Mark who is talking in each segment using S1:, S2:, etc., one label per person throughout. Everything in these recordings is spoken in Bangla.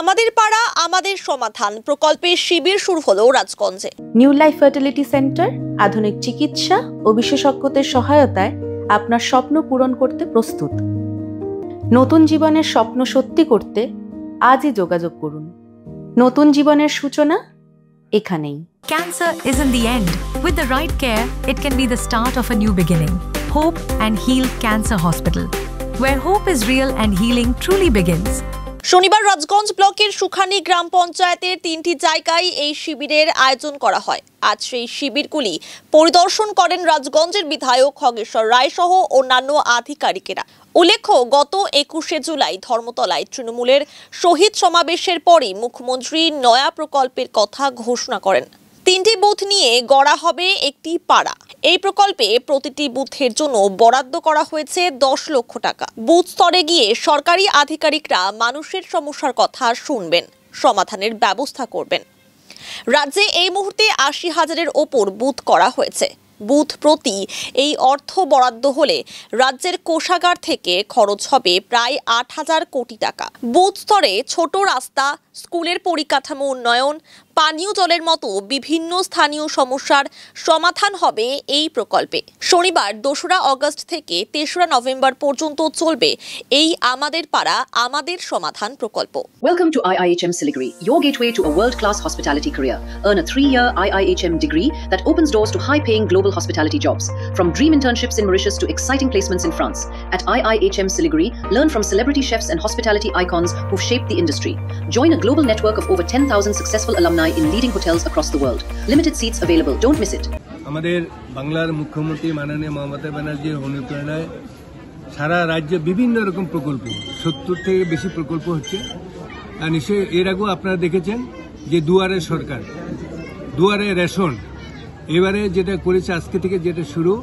S1: আমাদের পাড়া আমাদের সমাধান প্রকল্পে শিবির শুরু হলো রাজগঞ্জে।
S2: নিউ লাইফ ফার্টিলিটি সেন্টার আধুনিক চিকিৎসা ও বিশেষজ্ঞদের সহায়তায় আপনার স্বপ্ন পূরণ করতে প্রস্তুত। নতুন জীবনের স্বপ্ন সত্যি করতে আজই যোগাযোগ করুন। নতুন জীবনের সূচনা এখানেই।
S3: Cancer isn't the end. With the right care, it can be the start of a new beginning. Hope and Heal Cancer Hospital, where hope is real and healing truly begins.
S1: শনিবার রাজগঞ্জ ব্লকের সুখানি গ্রাম পঞ্চায়েতের 3টি জায়গায় এই শিবিরের আয়োজন করা হয়। আজ সেই শিবিরগুলি পরিদর্শন করেন রাজগঞ্জের বিধায়ক খগেশ্বর রায় সহ অন্যান্য আধিকারিকেরা। উল্লেখ্য, গত 21শে জুলাই ধর্মতলায় তৃণমূলের শহীদ সমাবেশের পরই মুখ্যমন্ত্রী নয়া প্রকল্পের কথা ঘোষণা করেন। 3টি বুথ নিয়ে গড়া হবে একটি পাড়া। এই প্রকল্পে প্রতিটি বুথের জন্য বরাদ্দ করা হয়েছে 10 লক্ষ টাকা। বুথ স্তরে গিয়ে সরকারি আধিকারিকরা মানুষের সমস্যার কথা শুনবেন, সমাধানের ব্যবস্থা করবেন। রাজ্যে এই মুহূর্তে 80,000-এর ওপর বুথ করা হয়েছে। বুথ প্রতি এই অর্থ বরাদ্দ হলে রাজ্যের কোষাগার থেকে খরচ হবে প্রায় 8,000 কোটি টাকা। বুথ স্তরে ছোট রাস্তা, স্কুলের পরিকাঠামো উন্নয়ন, পানীয় জলের মতো বিভিন্ন স্থানীয় সমস্যার সমাধান হবে এই প্রকল্পে। শনিবার 2রা অগস্ট থেকে 3রা নভেম্বর পর্যন্ত চলবে এই আমাদের পাড়া আমাদের সমাধান প্রকল্প।
S4: Welcome to IIHM Siliguri, your gateway to a world-class hospitality career. Earn a 3-year IIHM degree that opens doors to high-paying global hospitality jobs. From dream internships in Mauritius to exciting placements in France. At IIHM Siliguri, learn from celebrity chefs and hospitality icons who've shaped the industry. Join a global network of over 10,000 successful alumni in leading hotels across the world. Limited seats available. Don't miss it.
S5: আমাদের বাংলার মুখ্যমন্ত্রী মাননীয় মমতা ব্যানার্জির অনুপ্রেরণায় সারা রাজ্যে বিভিন্ন রকম প্রকল্প, 70 থেকে বেশি প্রকল্প হচ্ছে। আর নিশ্চয়ই এর আগেও আপনারা দেখেছেন যে দুয়ারে সরকার, দুয়ারে রেশন। এবারে যেটা করেছে আজকে থেকে যেটা শুরু,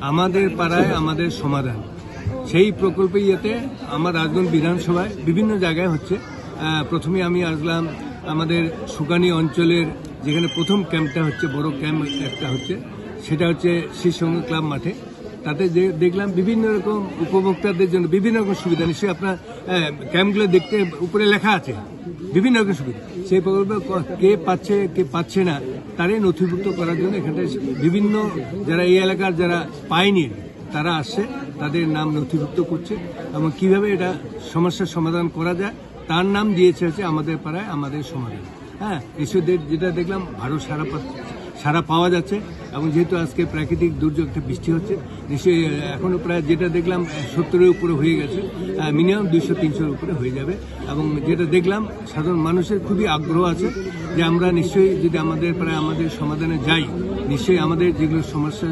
S5: আমাদের পাড়ায় আমাদের সমাধান, সেই প্রকল্পে ইয়েতে আমার রাজগঞ্জ বিধানসভায় বিভিন্ন জায়গায় হচ্ছে। প্রথমে আমি আসলাম আমাদের সুকানি অঞ্চলের যেখানে প্রথম ক্যাম্পটা হচ্ছে, বড় ক্যাম্প একটা হচ্ছে, সেটা হচ্ছে শিশু ক্লাব মাঠে। তাতে যে দেখলাম বিভিন্ন রকম উপভোক্তাদের জন্য বিভিন্ন রকম সুবিধা। নিশ্চয়ই আপনার ক্যাম্পগুলো দেখতে উপরে লেখা আছে বিভিন্ন রকম সুবিধা। সেই প্রকল্প কে পাচ্ছে কে পাচ্ছে না তারই নথিভুক্ত করার জন্য এখানটায় বিভিন্ন যারা এই এলাকার যারা পায়নি তারা আসছে, তাদের নাম নথিভুক্ত করছে এবং কিভাবে এটা সমস্যার সমাধান করা যায় তার নাম দিয়েছে হচ্ছে আমাদের পাড়ায় আমাদের সমাধান। হ্যাঁ, নিশ্চয়ই যেটা দেখলাম ভালো সারা পাওয়া যাচ্ছে এবং যেহেতু আজকে প্রাকৃতিক দুর্যোগ বৃষ্টি হচ্ছে, নিশ্চয়ই এখনো প্রায় যেটা দেখলাম 70-এর উপরে হয়ে গেছে, মিনিমাম 200-300-এর উপরে হয়ে যাবে। এবং যেটা দেখলাম সাধারণ মানুষের খুবই আগ্রহ আছে যে আমরা নিশ্চয়ই যদি আমাদের প্রায় আমাদের সমাধানে যাই, নিশ্চয়ই আমাদের যেগুলো সমস্যা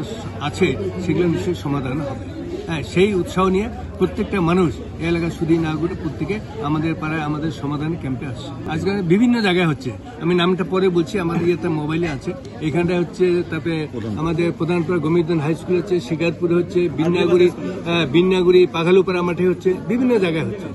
S5: আছে সেগুলো নিশ্চয়ই সমাধান হবে। হ্যাঁ, সেই উৎসাহ নিয়ে প্রত্যেকটা মানুষ এলাকার শুধু না করে প্রত্যেকে আমাদের পাড়ায় আমাদের সমাধান ক্যাম্পে আসছে। আজকে বিভিন্ন জায়গায় হচ্ছে, আমি নামটা পরে বলছি, আমাদের ইয়েতে মোবাইলে আছে। এখানটা হচ্ছে, তারপরে আমাদের প্রধানপাড়া গমিরদন হাই স্কুল হচ্ছে, শিকারপুরে হচ্ছে, বিন্যাগুড়ি পাঘালুপাড়া মাঠে হচ্ছে, বিভিন্ন জায়গায় হচ্ছে।